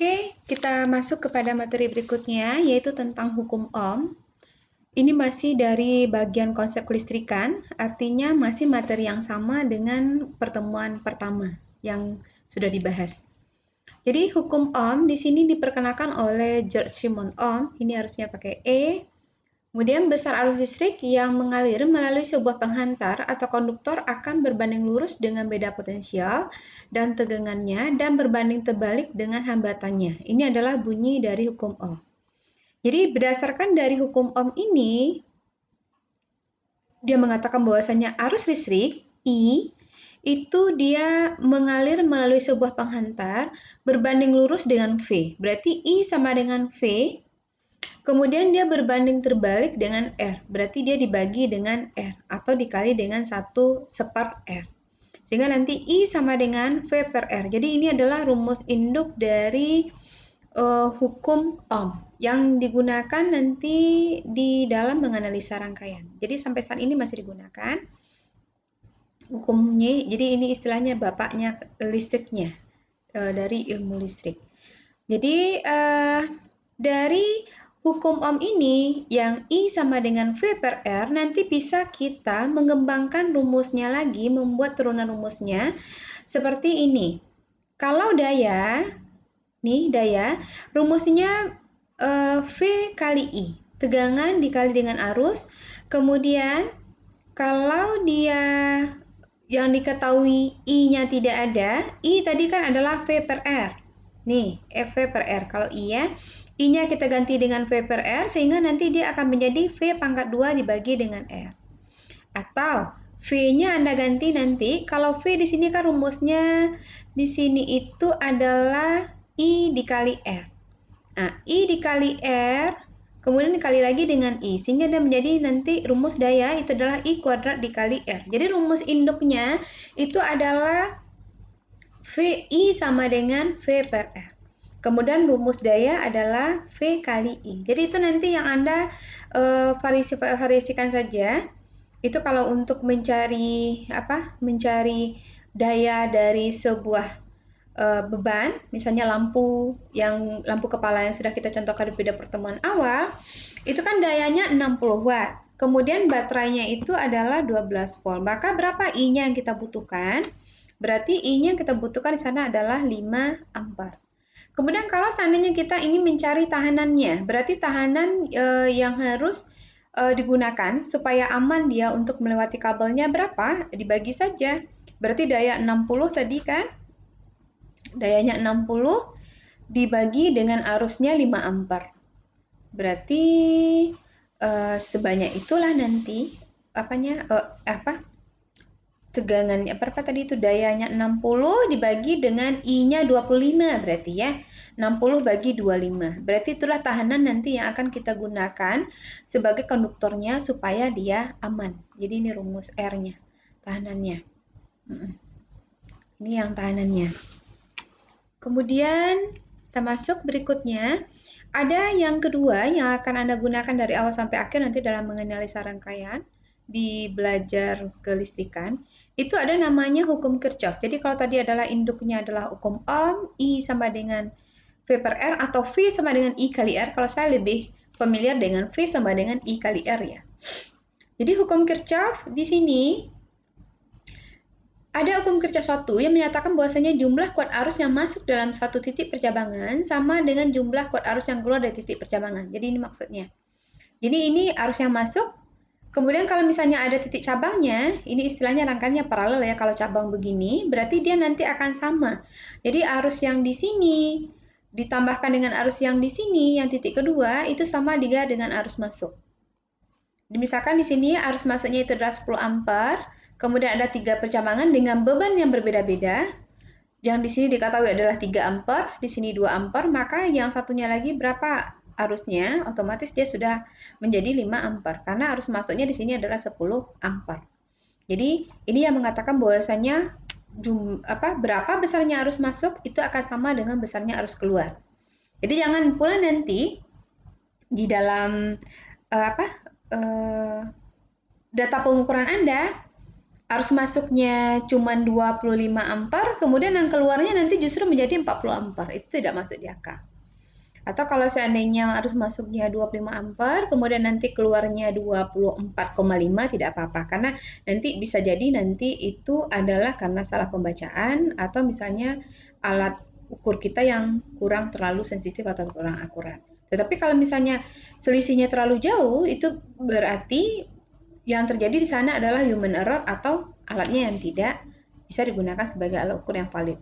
Oke, kita masuk kepada materi berikutnya, yaitu tentang hukum Ohm. Ini masih dari bagian konsep kelistrikan, artinya masih materi yang sama dengan pertemuan pertama yang sudah dibahas. Jadi hukum Ohm di sini diperkenalkan oleh George Simon Ohm, ini harusnya pakai E. Kemudian besar arus listrik yang mengalir melalui sebuah penghantar atau konduktor akan berbanding lurus dengan beda potensial dan tegangannya dan berbanding terbalik dengan hambatannya. Ini adalah bunyi dari hukum Ohm. Jadi berdasarkan dari hukum Ohm ini, dia mengatakan bahwasanya arus listrik I itu dia mengalir melalui sebuah penghantar berbanding lurus dengan V. Berarti I sama dengan V. Kemudian dia berbanding terbalik dengan R, berarti dia dibagi dengan R atau dikali dengan 1/4 R. Sehingga nanti I sama dengan V per R. Jadi ini adalah rumus induk dari hukum Ohm yang digunakan nanti di dalam menganalisa rangkaian. Jadi sampai saat ini masih digunakan hukumnya. Jadi ini istilahnya bapaknya listriknya dari ilmu listrik. Jadi dari hukum Ohm ini yang I sama dengan V per R nanti bisa kita mengembangkan rumusnya lagi, membuat turunan rumusnya seperti ini. Kalau daya, nih daya, rumusnya V kali I. Tegangan dikali dengan arus. Kemudian kalau dia yang diketahui I-nya tidak ada, I tadi kan adalah V per R. Nih, V per R. Kalau I ya, I-nya kita ganti dengan V per R, sehingga nanti dia akan menjadi V pangkat 2 dibagi dengan R. Atau V-nya Anda ganti nanti, kalau V di sini kan rumusnya di sini itu adalah I dikali R. Nah, I dikali R, kemudian dikali lagi dengan I, sehingga dia menjadi nanti rumus daya itu adalah I kuadrat dikali R. Jadi rumus induknya itu adalah VI sama dengan V per R. Kemudian rumus daya adalah V kali I. Jadi itu nanti yang Anda variasikan saja. Itu kalau untuk mencari mencari daya dari sebuah beban, misalnya lampu kepala yang sudah kita contohkan pada pertemuan awal, itu kan dayanya 60 watt. Kemudian baterainya itu adalah 12 volt. Maka berapa I-nya yang kita butuhkan? Berarti I-nya yang kita butuhkan di sana adalah 5 ampere. Kemudian kalau seandainya kita ingin mencari tahanannya, berarti tahanan yang harus digunakan supaya aman dia untuk melewati kabelnya berapa? Dibagi saja. Berarti daya 60 tadi kan? Dayanya 60 dibagi dengan arusnya 5 ampere. Berarti sebanyak itulah nanti tegangannya berapa tadi itu, dayanya 60 dibagi dengan I-nya 25 berarti ya. 60 bagi 25. Berarti itulah tahanan nanti yang akan kita gunakan sebagai konduktornya supaya dia aman. Jadi ini rumus R-nya, tahanannya. Ini yang tahanannya. Kemudian kita masuk berikutnya. Ada yang kedua yang akan Anda gunakan dari awal sampai akhir nanti dalam menganalisa rangkaian di belajar kelistrikan. Itu ada namanya hukum Kirchhoff. Jadi kalau tadi adalah induknya adalah hukum Ohm, I sama dengan V per R atau V sama dengan I kali R. Kalau saya lebih familiar dengan V sama dengan I kali R ya. Jadi hukum Kirchhoff di sini ada hukum Kirchhoff 1 yang menyatakan bahwasanya jumlah kuat arus yang masuk dalam satu titik percabangan sama dengan jumlah kuat arus yang keluar dari titik percabangan. Jadi ini maksudnya. Jadi ini arus yang masuk, kemudian kalau misalnya ada titik cabangnya, ini istilahnya rangkaiannya paralel ya. Kalau cabang begini, berarti dia nanti akan sama. Jadi arus yang di sini ditambahkan dengan arus yang di sini, yang titik kedua, itu sama dengan arus masuk. Misalkan di sini arus masuknya itu adalah 10 ampere, kemudian ada 3 percabangan dengan beban yang berbeda-beda. Yang di sini diketahui adalah 3 ampere, di sini 2 ampere, maka yang satunya lagi berapa arusnya? Otomatis dia sudah menjadi 5 ampere karena arus masuknya di sini adalah 10 ampere. Jadi ini yang mengatakan bahwasanya berapa besarnya arus masuk itu akan sama dengan besarnya arus keluar. Jadi jangan pula nanti di dalam data pengukuran Anda arus masuknya cuma 25 ampere, kemudian yang keluarnya nanti justru menjadi 40 ampere. Itu tidak masuk di akal. Atau kalau seandainya arus masuknya 25 ampere, kemudian nanti keluarnya 24,5, tidak apa-apa. Karena nanti bisa jadi nanti itu adalah karena salah pembacaan atau misalnya alat ukur kita yang kurang terlalu sensitif atau kurang akurat. Tetapi kalau misalnya selisihnya terlalu jauh, itu berarti yang terjadi di sana adalah human error atau alatnya yang tidak bisa digunakan sebagai alat ukur yang valid.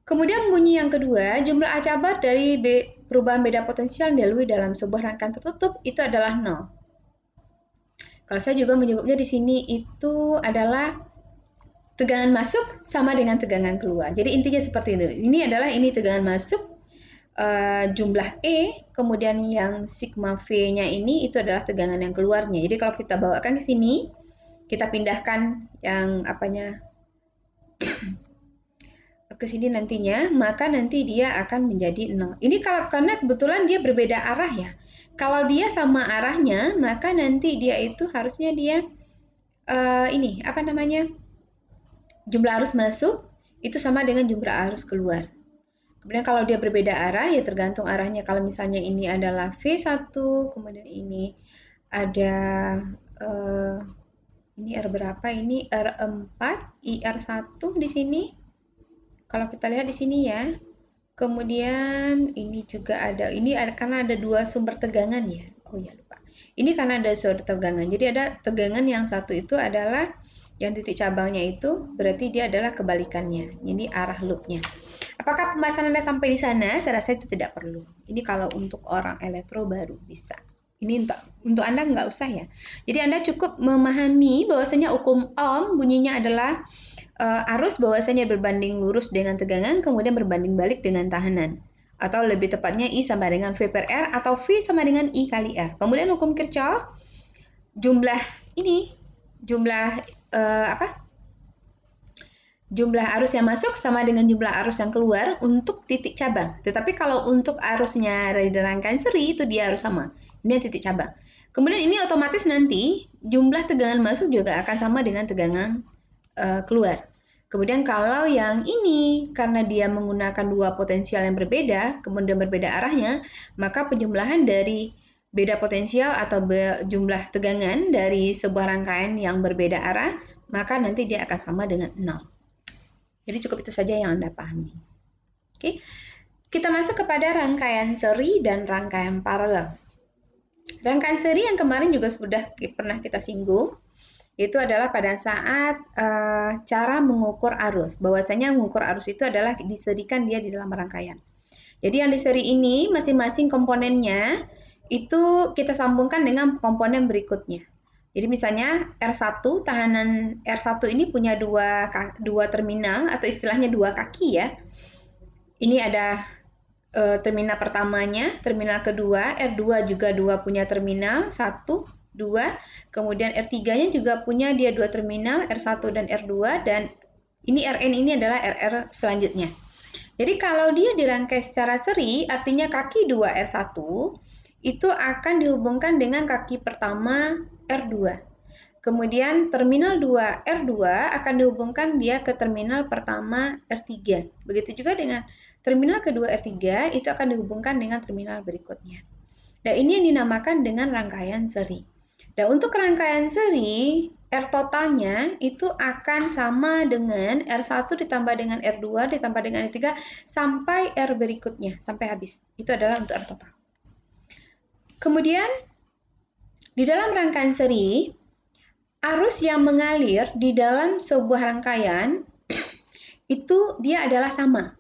Kemudian bunyi yang kedua, jumlah acabat dari perubahan beda potensial yang dilalui dalam sebuah rangkaian tertutup itu adalah 0. Kalau saya juga menyebutnya di sini itu adalah tegangan masuk sama dengan tegangan keluar. Jadi intinya seperti ini. Ini tegangan masuk jumlah E, kemudian yang sigma V-nya ini itu adalah tegangan yang keluarnya. Jadi kalau kita bawakan ke sini, kita pindahkan yang ke sini nantinya, maka nanti dia akan menjadi 0. Ini karena kebetulan dia berbeda arah ya. Kalau dia sama arahnya, maka nanti dia itu harusnya dia jumlah arus masuk itu sama dengan jumlah arus keluar. Kemudian kalau dia berbeda arah, ya tergantung arahnya. Kalau misalnya ini adalah V1, kemudian ini ada ini R berapa? Ini R4, IR1 di sini. Kalau kita lihat di sini ya. Kemudian ini juga ada, karena ada dua sumber tegangan ya. Oh ya lupa. Ini karena ada sumber tegangan. Jadi ada tegangan yang satu itu adalah yang titik cabangnya itu berarti dia adalah kebalikannya. Jadi arah loopnya. Apakah pembahasan Anda sampai di sana? Saya rasa itu tidak perlu. Ini kalau untuk orang elektro baru bisa. Ini untuk Anda nggak usah ya. Jadi Anda cukup memahami bahwasanya hukum Ohm bunyinya adalah arus bahwasanya berbanding lurus dengan tegangan, kemudian berbanding balik dengan tahanan. Atau lebih tepatnya I sama dengan V per R, atau V sama dengan I kali R. Kemudian hukum Kirchhoff, jumlah arus yang masuk sama dengan jumlah arus yang keluar untuk titik cabang. Tetapi kalau untuk arusnya dari rangkaian seri, itu dia harus sama. Ini titik cabang. Kemudian ini otomatis nanti jumlah tegangan masuk juga akan sama dengan tegangan keluar. Kemudian kalau yang ini karena dia menggunakan dua potensial yang berbeda, kemudian berbeda arahnya, maka penjumlahan dari beda potensial atau jumlah tegangan dari sebuah rangkaian yang berbeda arah, maka nanti dia akan sama dengan 0. Jadi cukup itu saja yang Anda pahami. Oke. Kita masuk kepada rangkaian seri dan rangkaian paralel. Rangkaian seri yang kemarin juga sudah pernah kita singgung, itu adalah pada saat cara mengukur arus. Bahwasanya mengukur arus itu adalah diserikan dia di dalam rangkaian. Jadi yang di seri ini masing-masing komponennya itu kita sambungkan dengan komponen berikutnya. Jadi misalnya R1, tahanan R1 ini punya dua terminal atau istilahnya dua kaki ya. Ini ada terminal pertamanya, terminal kedua, R2 juga punya terminal, 1, 2, kemudian R3-nya juga punya dia dua terminal, R1 dan R2, dan ini Rn ini adalah RR selanjutnya. Jadi kalau dia dirangkai secara seri, artinya kaki 2 R1 itu akan dihubungkan dengan kaki pertama R2. Kemudian terminal 2 R2 akan dihubungkan dia ke terminal pertama R3. Begitu juga dengan terminal kedua R3 itu akan dihubungkan dengan terminal berikutnya. Dan ini yang dinamakan dengan rangkaian seri. Dan untuk rangkaian seri, R totalnya itu akan sama dengan R1 ditambah dengan R2 ditambah dengan R3 sampai R berikutnya, sampai habis. Itu adalah untuk R total. Kemudian, di dalam rangkaian seri, arus yang mengalir di dalam sebuah rangkaian itu dia adalah sama.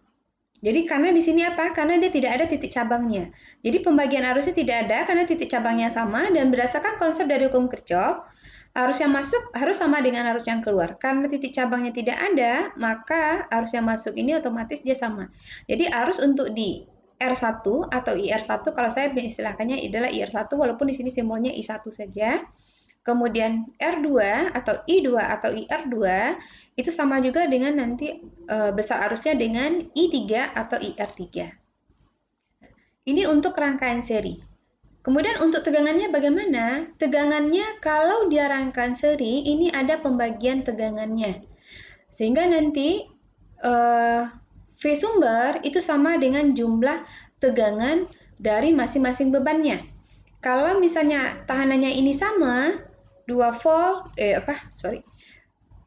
Jadi karena di sini apa? Karena dia tidak ada titik cabangnya. Jadi pembagian arusnya tidak ada karena titik cabangnya sama dan berdasarkan konsep dari hukum Kirchhoff, arus yang masuk harus sama dengan arus yang keluar. Karena titik cabangnya tidak ada, maka arus yang masuk ini otomatis dia sama. Jadi arus untuk di R1 atau IR1, kalau saya mengistilahkannya adalah IR1 walaupun di sini simbolnya I1 saja. Kemudian R2 atau I2 atau IR2 itu sama juga dengan nanti besar arusnya dengan I3 atau IR3. Ini untuk rangkaian seri. Kemudian untuk tegangannya bagaimana? Tegangannya kalau dia rangkaian seri, ini ada pembagian tegangannya. Sehingga nanti V sumber itu sama dengan jumlah tegangan dari masing-masing bebannya. Kalau misalnya tahanannya ini sama, 2 volt,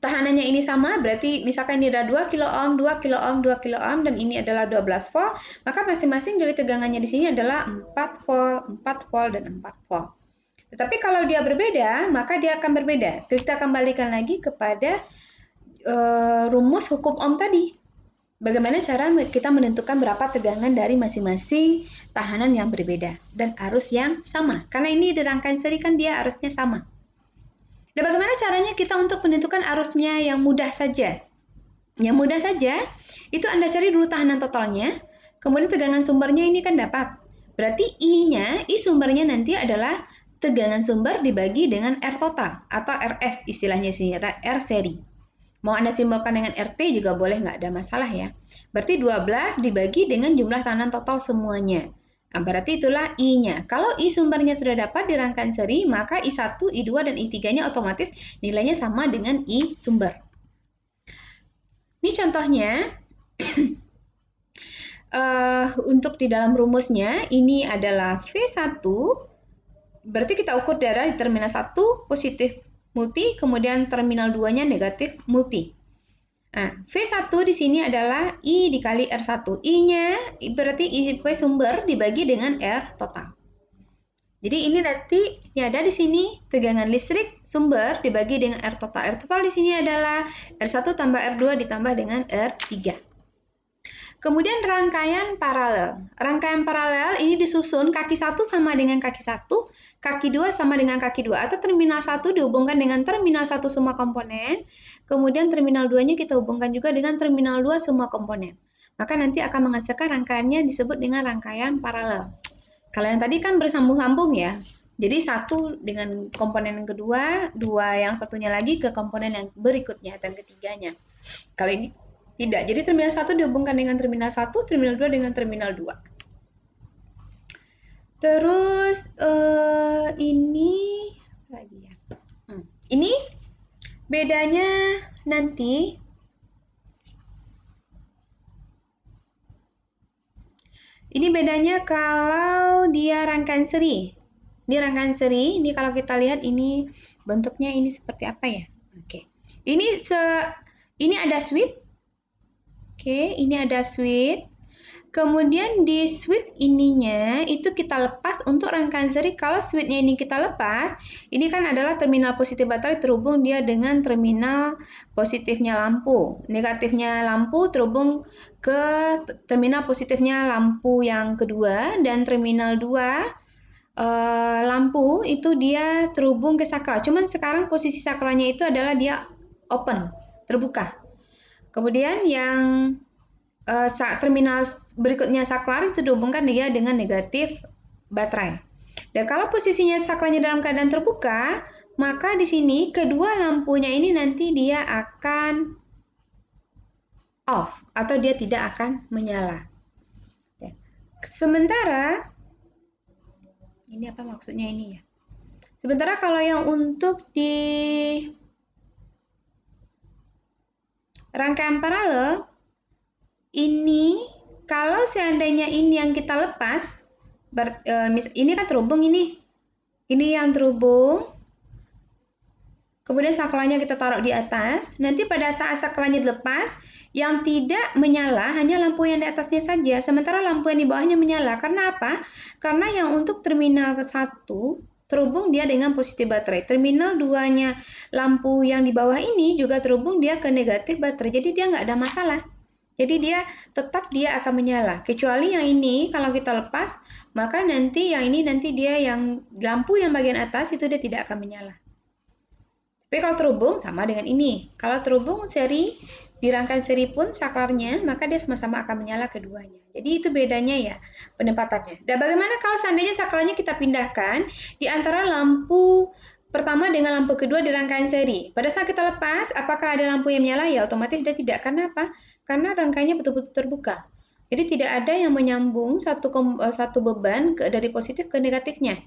tahanannya ini sama, berarti misalkan ini ada 2 kilo ohm, 2 kilo ohm, 2 kilo ohm, dan ini adalah 12 volt, maka masing-masing dari tegangannya di sini adalah 4 volt, 4 volt, dan 4 volt. Tetapi kalau dia berbeda, maka dia akan berbeda. Kita kembalikan lagi kepada rumus hukum ohm tadi. Bagaimana cara kita menentukan berapa tegangan dari masing-masing tahanan yang berbeda dan arus yang sama. Karena ini di rangkaian seri kan dia arusnya sama. Dan bagaimana caranya kita untuk menentukan arusnya yang mudah saja? Yang mudah saja, itu Anda cari dulu tahanan totalnya, kemudian tegangan sumbernya ini kan dapat. Berarti I sumbernya nanti adalah tegangan sumber dibagi dengan R total, atau RS istilahnya sini, R seri. Mau Anda simbolkan dengan RT juga boleh, nggak ada masalah ya. Berarti 12 dibagi dengan jumlah tahanan total semuanya. Nah, berarti itulah I-nya. Kalau I sumbernya sudah dapat di rangkaian seri, maka I1, I2, dan I3-nya otomatis nilainya sama dengan I sumber. Ini contohnya, untuk di dalam rumusnya, ini adalah V1, berarti kita ukur dari terminal 1 positif multi, kemudian terminal 2-nya negatif multi. Nah, V1 di sini adalah I dikali R1. I-nya berarti I V sumber dibagi dengan R total. Jadi ini nanti ada di sini tegangan listrik sumber dibagi dengan R total. R total di sini adalah R1 tambah R2 ditambah dengan R3. Kemudian rangkaian paralel. Rangkaian paralel ini disusun kaki 1 sama dengan kaki 1, kaki 2 sama dengan kaki 2, atau terminal 1 dihubungkan dengan terminal 1 semua komponen, kemudian terminal 2-nya kita hubungkan juga dengan terminal 2 semua komponen. Maka nanti akan menghasilkan rangkaiannya disebut dengan rangkaian paralel. Kalau yang tadi kan bersambung-sambung ya, jadi satu dengan komponen yang kedua, dua yang satunya lagi ke komponen yang berikutnya dan ketiganya. Kalau ini tidak, jadi terminal 1 dihubungkan dengan terminal 1, terminal 2 dengan terminal 2. Terus ini lagi ya. Ini bedanya nanti kalau dia rangkaian seri. Ini rangkaian seri, ini kalau kita lihat ini bentuknya ini seperti apa ya? Oke. Ini ada switch. Oke, ini ada switch. Kemudian di switch ininya itu kita lepas untuk rangkaian seri. Kalau switchnya ini kita lepas, ini kan adalah terminal positif baterai terhubung dia dengan terminal positifnya lampu. Negatifnya lampu terhubung ke terminal positifnya lampu yang kedua, dan terminal 2 lampu itu dia terhubung ke sakral. Cuman sekarang posisi sakralnya itu adalah dia open, terbuka. Kemudian yang terminal berikutnya sakral itu dihubungkan dia dengan negatif baterai. Dan kalau posisinya sakralnya dalam keadaan terbuka, maka di sini kedua lampunya ini nanti dia akan off atau dia tidak akan menyala. Sementara ini apa maksudnya ini ya? Sementara kalau yang untuk di rangkaian paralel ini, kalau seandainya ini yang kita lepas, ini kan terhubung ini yang terhubung, kemudian sakralnya kita taruh di atas, nanti pada saat sakralnya dilepas, yang tidak menyala hanya lampu yang di atasnya saja, sementara lampu yang di bawahnya menyala. Karena apa? Karena yang untuk terminal ke-1 terhubung dia dengan positif baterai. Terminal 2-nya lampu yang di bawah ini juga terhubung dia ke negatif baterai. Jadi dia nggak ada masalah. Jadi dia tetap dia akan menyala. Kecuali yang ini kalau kita lepas, maka nanti yang ini nanti dia yang lampu yang bagian atas itu dia tidak akan menyala. Tapi kalau terhubung sama dengan ini. Kalau terhubung seri, di rangkaian seri pun saklarnya, maka dia sama-sama akan menyala keduanya. Jadi itu bedanya ya penempatannya. Dan bagaimana kalau seandainya saklarnya kita pindahkan di antara lampu pertama dengan lampu kedua di rangkaian seri. Pada saat kita lepas, apakah ada lampu yang menyala? Ya otomatis dia tidak. Karena apa? Karena rangkaiannya betul-betul terbuka. Jadi tidak ada yang menyambung satu beban dari positif ke negatifnya.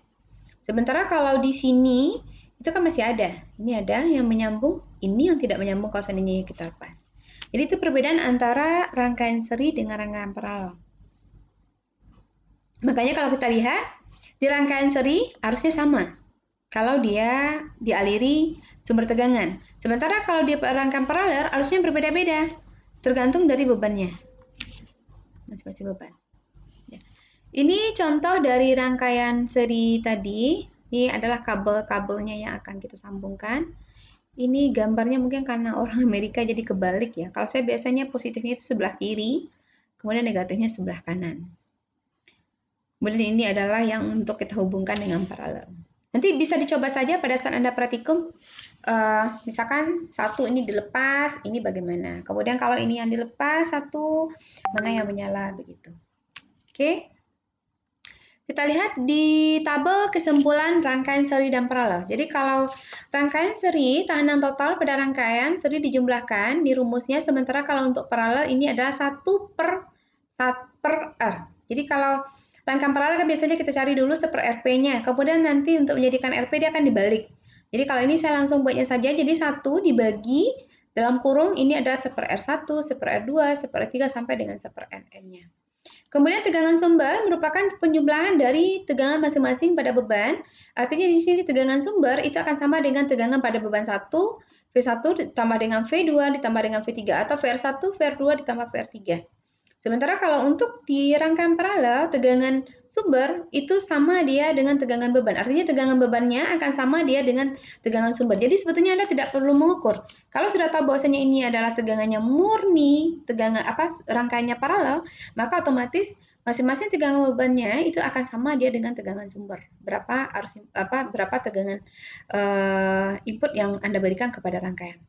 Sementara kalau di sini itu kan masih ada. Ini ada yang menyambung, ini yang tidak menyambung kalau seandainya kita lepas. Jadi itu perbedaan antara rangkaian seri dengan rangkaian paralel. Makanya kalau kita lihat di rangkaian seri harusnya sama. Kalau dia dialiri sumber tegangan. Sementara kalau di rangkaian paralel harusnya berbeda-beda. Tergantung dari bebannya. Masing-masing beban. Ya. Ini contoh dari rangkaian seri tadi. Ini adalah kabel-kabelnya yang akan kita sambungkan. Ini gambarnya mungkin karena orang Amerika jadi kebalik ya. Kalau saya biasanya positifnya itu sebelah kiri, kemudian negatifnya sebelah kanan. Kemudian ini adalah yang untuk kita hubungkan dengan paralel. Nanti bisa dicoba saja pada saat Anda praktikum. Misalkan satu ini dilepas, ini bagaimana. Kemudian kalau ini yang dilepas, satu, mana yang menyala, begitu. Oke. Kita lihat di tabel kesimpulan rangkaian seri dan paralel. Jadi kalau rangkaian seri, tahanan total pada rangkaian seri dijumlahkan di rumusnya, sementara kalau untuk paralel ini adalah 1 per R. Jadi kalau rangkaian paralel kan biasanya kita cari dulu 1 per RP-nya, kemudian nanti untuk menjadikan RP dia akan dibalik. Jadi kalau ini saya langsung buatnya saja, jadi 1 dibagi dalam kurung ini adalah 1 per R1, 1 per R2, 1 per R3 sampai dengan 1 per Rn-nya. Kemudian tegangan sumber merupakan penjumlahan dari tegangan masing-masing pada beban. Artinya di sini tegangan sumber itu akan sama dengan tegangan pada beban 1, V1 ditambah dengan V2 ditambah dengan V3 atau VR1, VR2 ditambah VR3. Sementara kalau untuk di rangkaian paralel, tegangan sumber itu sama dia dengan tegangan beban. Artinya tegangan bebannya akan sama dia dengan tegangan sumber. Jadi sebetulnya Anda tidak perlu mengukur. Kalau sudah tahu bahwasanya ini adalah tegangannya murni, tegangan rangkaiannya paralel, maka otomatis masing-masing tegangan bebannya itu akan sama dia dengan tegangan sumber. Berapa tegangan input yang Anda berikan kepada rangkaian.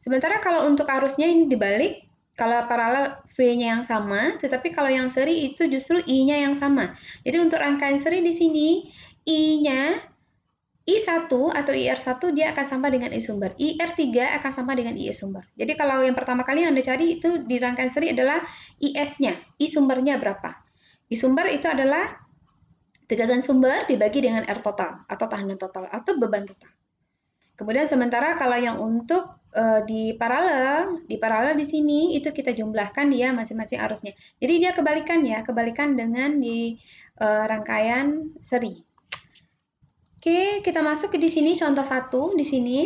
Sementara kalau untuk arusnya ini dibalik. Kalau paralel V-nya yang sama, tetapi kalau yang seri itu justru I-nya yang sama. Jadi untuk rangkaian seri di sini, I-nya I1 atau IR1 dia akan sama dengan I sumber. IR3 akan sama dengan IS sumber. Jadi kalau yang pertama kali yang Anda cari itu di rangkaian seri adalah IS-nya, I sumbernya berapa. I sumber itu adalah tegangan sumber dibagi dengan R total atau tahanan total atau beban total. Kemudian sementara kalau yang untuk di paralel di sini itu kita jumlahkan dia masing-masing arusnya. Jadi dia kebalikan ya, kebalikan dengan di rangkaian seri. Oke, kita masuk ke di sini contoh 1 di sini.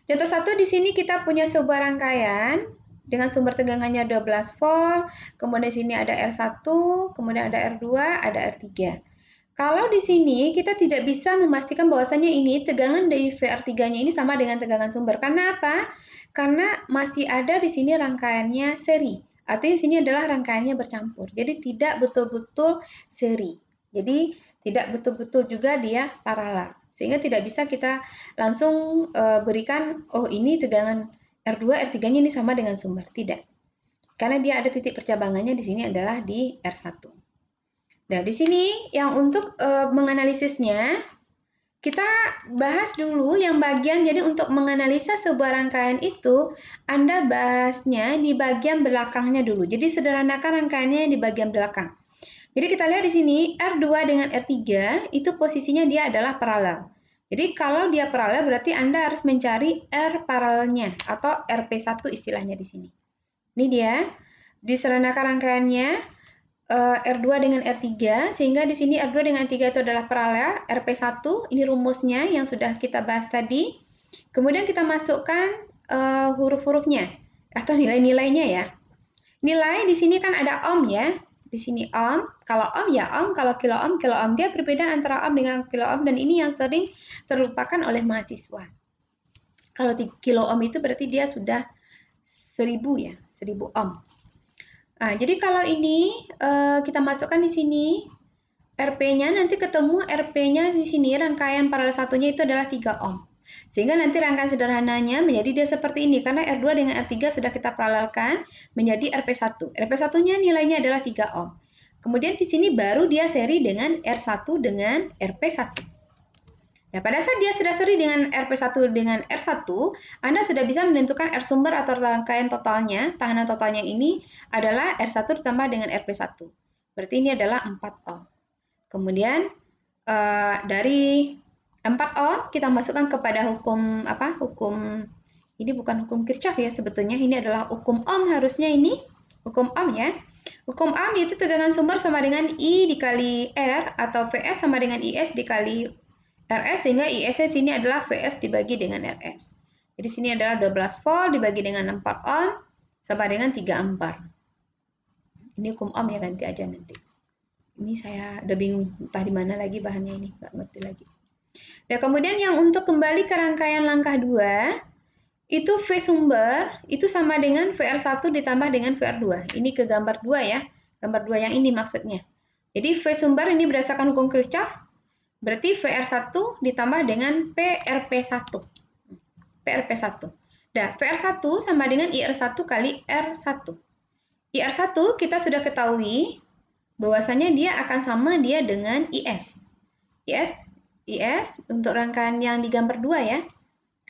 Contoh 1 di sini kita punya sebuah rangkaian dengan sumber tegangannya 12 volt, kemudian di sini ada R1, kemudian ada R2, ada R3. Kalau di sini kita tidak bisa memastikan bahwasannya ini tegangan dari VR3-nya ini sama dengan tegangan sumber. Karena apa? Karena masih ada di sini rangkaiannya seri. Artinya di sini adalah rangkaiannya bercampur. Jadi tidak betul-betul seri. Jadi tidak betul-betul juga dia paralel. Sehingga tidak bisa kita langsung berikan, oh ini tegangan R2, R3-nya ini sama dengan sumber. Tidak. Karena dia ada titik percabangannya di sini adalah di R1. Nah, di sini yang untuk menganalisisnya, kita bahas dulu yang bagian, jadi untuk menganalisa sebuah rangkaian itu, Anda bahasnya di bagian belakangnya dulu. Jadi sederhanakan rangkaiannya di bagian belakang. Jadi kita lihat di sini, R2 dengan R3 itu posisinya dia adalah paralel. Jadi kalau dia paralel berarti Anda harus mencari R paralelnya atau RP1 istilahnya di sini. Ini dia, disederhanakan rangkaiannya. R2 dengan R3, sehingga di sini R2 dengan R3 itu adalah paralel, RP1, ini rumusnya yang sudah kita bahas tadi. Kemudian kita masukkan huruf-hurufnya, atau nilai-nilainya ya. Nilai di sini kan ada ohm ya, di sini ohm, kalau ohm ya ohm, kalau kilo ohm, dia berbeda antara ohm dengan kilo ohm, dan ini yang sering terlupakan oleh mahasiswa. Kalau kilo ohm itu berarti dia sudah 1000 ya, 1000 ohm. Nah, jadi kalau ini kita masukkan di sini RP-nya, nanti ketemu RP-nya di sini rangkaian paralel satunya itu adalah 3 ohm. Sehingga nanti rangkaian sederhananya menjadi dia seperti ini karena R2 dengan R3 sudah kita paralelkan menjadi RP1. RP1-nya nilainya adalah 3 ohm. Kemudian di sini baru dia seri dengan R1 dengan RP1. Nah, pada saat dia sudah seri dengan RP1 dengan R1, Anda sudah bisa menentukan R sumber atau rangkaian totalnya, tahanan totalnya ini adalah R1 ditambah dengan RP1. Berarti ini adalah 4 ohm. Kemudian dari 4 ohm kita masukkan kepada hukum apa? Hukum ini bukan hukum Kirchhoff ya sebetulnya, ini adalah hukum Ohm harusnya ini. Hukum Ohm ya. Hukum Ohm yaitu tegangan sumber sama dengan I dikali R atau Vs sama dengan Is dikali RS sehingga IS-nya sini adalah Vs dibagi dengan RS. Jadi sini adalah 12 volt dibagi dengan 4 ohm sama dengan 3 ampere. Ini hukum Ohm ya, ganti aja nanti. Ini saya udah bingung entah di mana lagi bahannya ini, nggak ngerti lagi. Nah, kemudian yang untuk kembali ke rangkaian langkah 2, itu V sumber itu sama dengan VR1 ditambah dengan VR2. Ini ke gambar 2 ya. Gambar 2 yang ini maksudnya. Jadi V sumber ini berdasarkan hukum Kirchhoff. Berarti VR1 ditambah dengan PRP1. PRP1. Nah, VR1 sama dengan IR1 kali R1. IR1 kita sudah ketahui bahwasanya dia akan sama dia dengan IS. IS untuk rangkaian yang di gambar 2 ya.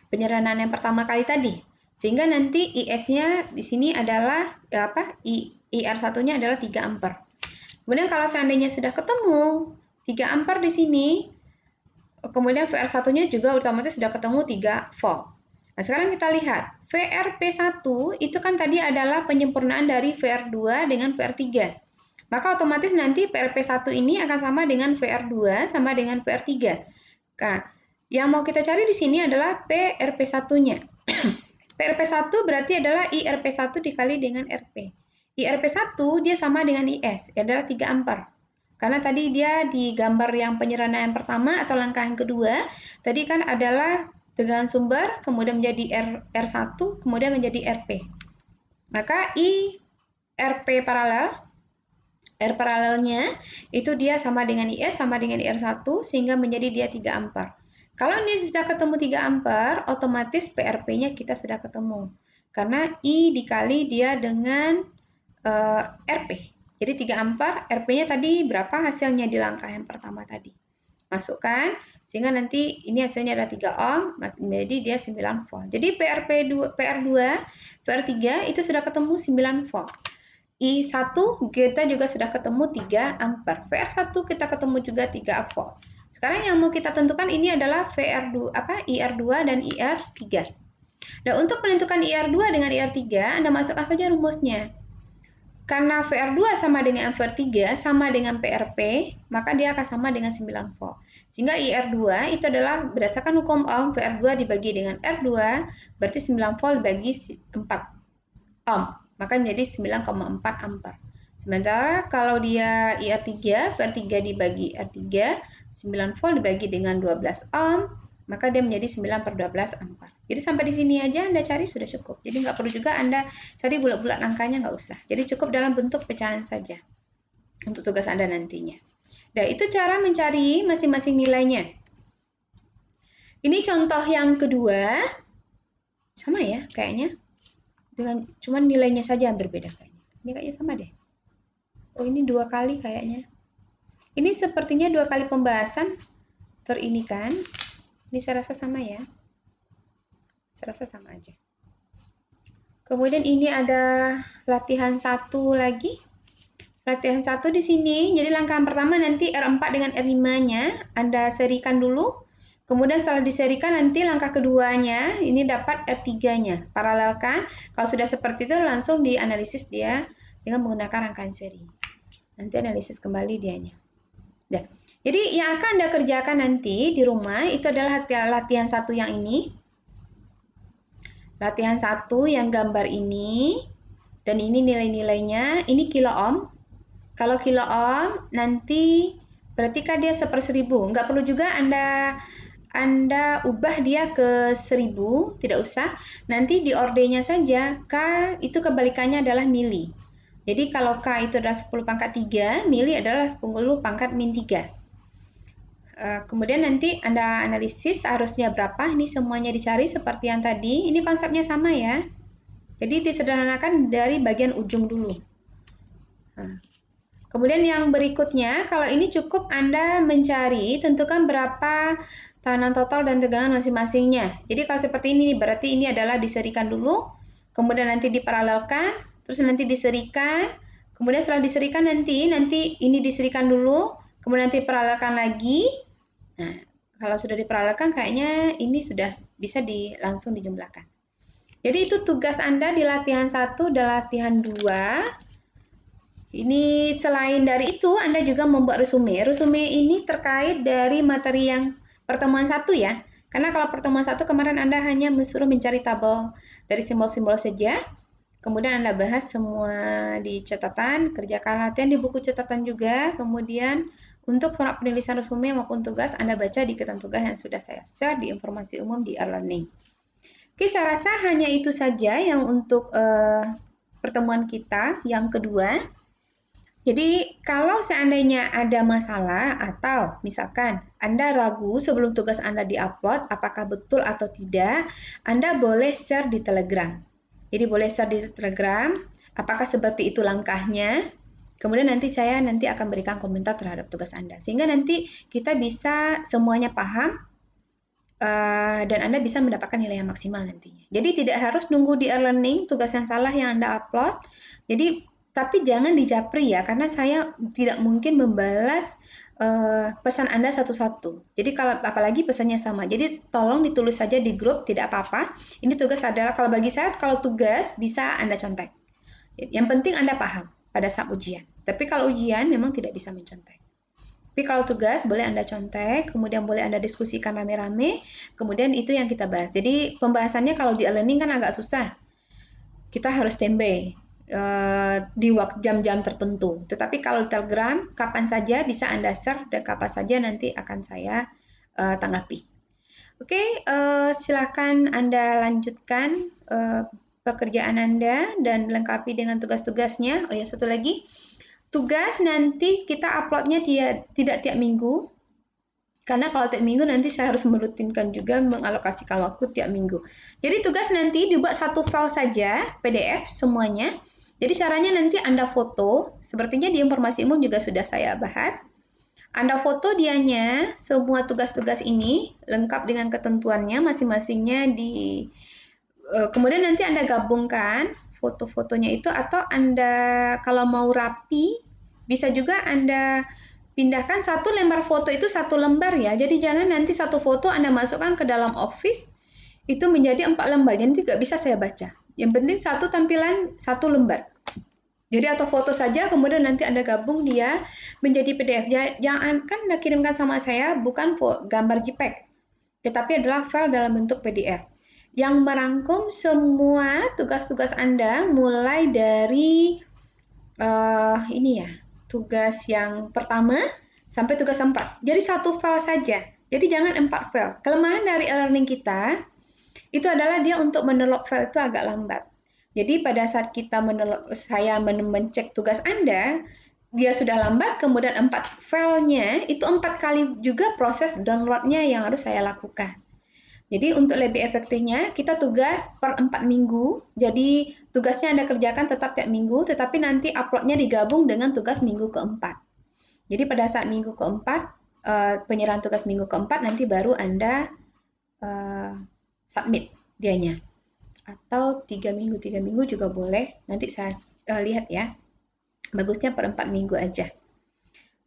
Penyeranan yang pertama kali tadi. Sehingga nanti IS-nya di sini adalah IR1-nya adalah 3 ampere. Kemudian kalau seandainya sudah ketemu 3 ampere di sini, kemudian VR1-nya juga otomatis sudah ketemu 3 volt. Nah, sekarang kita lihat, VRP1 itu kan tadi adalah penyempurnaan dari VR2 dengan VR3. Maka otomatis nanti PRP1 ini akan sama dengan VR2 sama dengan VR3. Nah, yang mau kita cari di sini adalah PRP1-nya. PRP1 berarti adalah IRP1 dikali dengan RP. IRP1 dia sama dengan IS, adalah 3 ampere. Karena tadi dia di gambar yang penyeranan yang pertama atau langkah yang kedua, tadi kan adalah tegangan sumber, kemudian menjadi R1, kemudian menjadi RP. Maka IRP paralel, R paralelnya itu dia sama dengan IS, sama dengan IR1, sehingga menjadi dia 3 ampere. Kalau ini sudah ketemu 3 ampere, otomatis PRP-nya kita sudah ketemu. Karena I dikali dia dengan RP. Jadi 3 ampere, RP-nya tadi berapa hasilnya di langkah yang pertama tadi. Masukkan, sehingga nanti ini hasilnya adalah 3 ohm, jadi dia 9 volt. Jadi PR2, PR3 itu sudah ketemu 9 volt. I1 kita juga sudah ketemu 3 ampere. VR1 kita ketemu juga 3 volt. Sekarang yang mau kita tentukan ini adalah IR2 dan IR3. Nah, untuk menentukan IR2 dengan IR3, Anda masukkan saja rumusnya. Karena VR2 sama dengan VR3 sama dengan PRP, maka dia akan sama dengan 9 volt. Sehingga IR2 itu adalah berdasarkan hukum Ohm, VR2 dibagi dengan R2, berarti 9 volt dibagi 4 ohm, maka menjadi 9,4 ampere. Sementara kalau dia IR3, VR3 dibagi R3, 9 volt dibagi dengan 12 ohm, maka dia menjadi 9/12 ampere. Jadi sampai di sini aja Anda cari sudah cukup. Jadi nggak perlu juga Anda cari bulat-bulat angkanya, nggak usah. Jadi cukup dalam bentuk pecahan saja untuk tugas Anda nantinya. Nah, itu cara mencari masing-masing nilainya. Ini contoh yang kedua. Sama ya kayaknya. Dengan cuman nilainya saja yang berbeda kayaknya. Ini kayaknya sama deh. Oh, ini 2 kali kayaknya. Ini sepertinya 2 kali pembahasan terini kan. Ini saya rasa sama ya. Saya rasa sama aja. Kemudian ini ada latihan 1 lagi. Latihan 1 di sini. Jadi langkah pertama nanti R4 dengan R5-nya Anda serikan dulu. Kemudian setelah diserikan nanti langkah keduanya ini dapat R3-nya. Paralelkan. Kalau sudah seperti itu langsung dianalisis dia dengan menggunakan rangkaian seri. Nanti analisis kembali dianya. Nah, jadi yang akan Anda kerjakan nanti di rumah itu adalah latihan 1 yang ini. Latihan 1 yang gambar ini. Dan ini nilai-nilainya. Ini kilo ohm. Kalau kilo ohm nanti berarti kan dia 1/1000. Nggak perlu juga Anda ubah dia ke 1000, tidak usah. Nanti di ordenya saja K itu kebalikannya adalah mili. Jadi kalau K itu adalah 10⁻3, mili adalah 10⁻⁻3. Kemudian nanti Anda analisis arusnya berapa, ini semuanya dicari seperti yang tadi. Ini konsepnya sama ya. Jadi disederhanakan dari bagian ujung dulu. Kemudian yang berikutnya, kalau ini cukup Anda mencari, tentukan berapa tahanan total dan tegangan masing-masingnya. Jadi kalau seperti ini, berarti ini adalah diserikan dulu, kemudian nanti diparalelkan, terus nanti diserikan, kemudian setelah diserikan nanti ini diserikan dulu, kemudian nanti paralelkan lagi. Nah, kalau sudah diparalelkan kayaknya ini sudah bisa langsung dijumlahkan. Jadi itu tugas Anda di latihan 1 dan latihan 2. Ini selain dari itu Anda juga membuat resume. Resume ini terkait dari materi yang pertemuan 1 ya. Karena kalau pertemuan 1 kemarin Anda hanya disuruh mencari tabel dari simbol-simbol saja. Kemudian Anda bahas semua di catatan, kerjakan latihan di buku catatan juga. Kemudian untuk format penulisan resume maupun tugas Anda baca di ketentuan tugas yang sudah saya share di informasi umum di e-learning. Oke, saya rasa hanya itu saja yang untuk pertemuan kita yang kedua. Jadi, kalau seandainya ada masalah atau misalkan Anda ragu sebelum tugas Anda diupload, apakah betul atau tidak, Anda boleh share di Telegram. Jadi, boleh share di Telegram, apakah seperti itu langkahnya. Kemudian saya akan berikan komentar terhadap tugas Anda. Sehingga nanti kita bisa semuanya paham, dan Anda bisa mendapatkan nilai yang maksimal nantinya. Jadi tidak harus nunggu di e-learning tugas yang salah yang Anda upload. Jadi tapi jangan dijapri ya, karena saya tidak mungkin membalas pesan Anda satu-satu. Jadi kalau apalagi pesannya sama. Jadi tolong ditulis saja di grup, tidak apa-apa. Ini tugas adalah kalau bagi saya kalau tugas bisa Anda contek. Yang penting Anda paham pada saat ujian. Tapi kalau ujian memang tidak bisa mencontek. Tapi kalau tugas boleh Anda contek, kemudian boleh Anda diskusikan rame-rame, kemudian itu yang kita bahas. Jadi pembahasannya kalau di e-learning kan agak susah. Kita harus standby di jam-jam tertentu. Tetapi kalau di Telegram, kapan saja bisa Anda share dan kapan saja nanti akan saya tanggapi. Oke, silakan Anda lanjutkan pekerjaan Anda dan lengkapi dengan tugas-tugasnya. Oh ya, satu lagi. Tugas nanti kita uploadnya tidak tiap minggu, karena kalau tiap minggu nanti saya harus merutinkan juga mengalokasikan waktu tiap minggu. Jadi tugas nanti dibuat satu file saja, PDF semuanya. Jadi caranya nanti Anda foto, sepertinya di informasi umum juga sudah saya bahas. Anda foto dianya, semua tugas-tugas ini, lengkap dengan ketentuannya masing-masingnya kemudian nanti Anda gabungkan foto-fotonya itu, atau Anda kalau mau rapi bisa juga Anda pindahkan satu lembar foto itu satu lembar ya. Jadi jangan nanti satu foto Anda masukkan ke dalam Office itu menjadi 4 lembar. Jadi tidak bisa saya baca. Yang penting satu tampilan satu lembar. Jadi atau foto saja kemudian nanti Anda gabung dia menjadi PDF. Jangan kan Anda kirimkan sama saya bukan gambar JPEG, tetapi adalah file dalam bentuk PDF yang merangkum semua tugas-tugas Anda mulai dari ini ya, tugas yang pertama sampai tugas 4. Jadi satu file saja. Jadi jangan 4 file. Kelemahan dari e-learning kita itu adalah dia untuk menelok file itu agak lambat. Jadi pada saat kita saya mencek tugas Anda, dia sudah lambat, kemudian 4 filenya, itu 4 kali juga proses downloadnya yang harus saya lakukan. Jadi untuk lebih efektifnya, kita tugas per 4 minggu. Jadi tugasnya Anda kerjakan tetap tiap minggu, tetapi nanti uploadnya digabung dengan tugas minggu keempat. Jadi pada saat minggu keempat, penyerahan tugas minggu keempat, nanti baru Anda submit dianya. Atau 3 minggu juga boleh. Nanti saya lihat ya. Bagusnya per 4 minggu aja.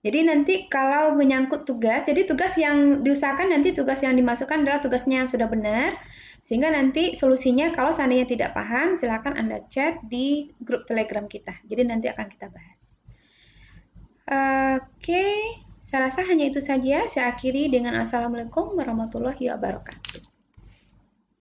Jadi nanti kalau menyangkut tugas, jadi tugas yang diusahakan nanti tugas yang dimasukkan adalah tugasnya yang sudah benar, sehingga nanti solusinya kalau seandainya tidak paham, silakan Anda chat di grup Telegram kita. Jadi nanti akan kita bahas. Oke, saya rasa hanya itu saja. Saya akhiri dengan Assalamualaikum warahmatullahi wabarakatuh.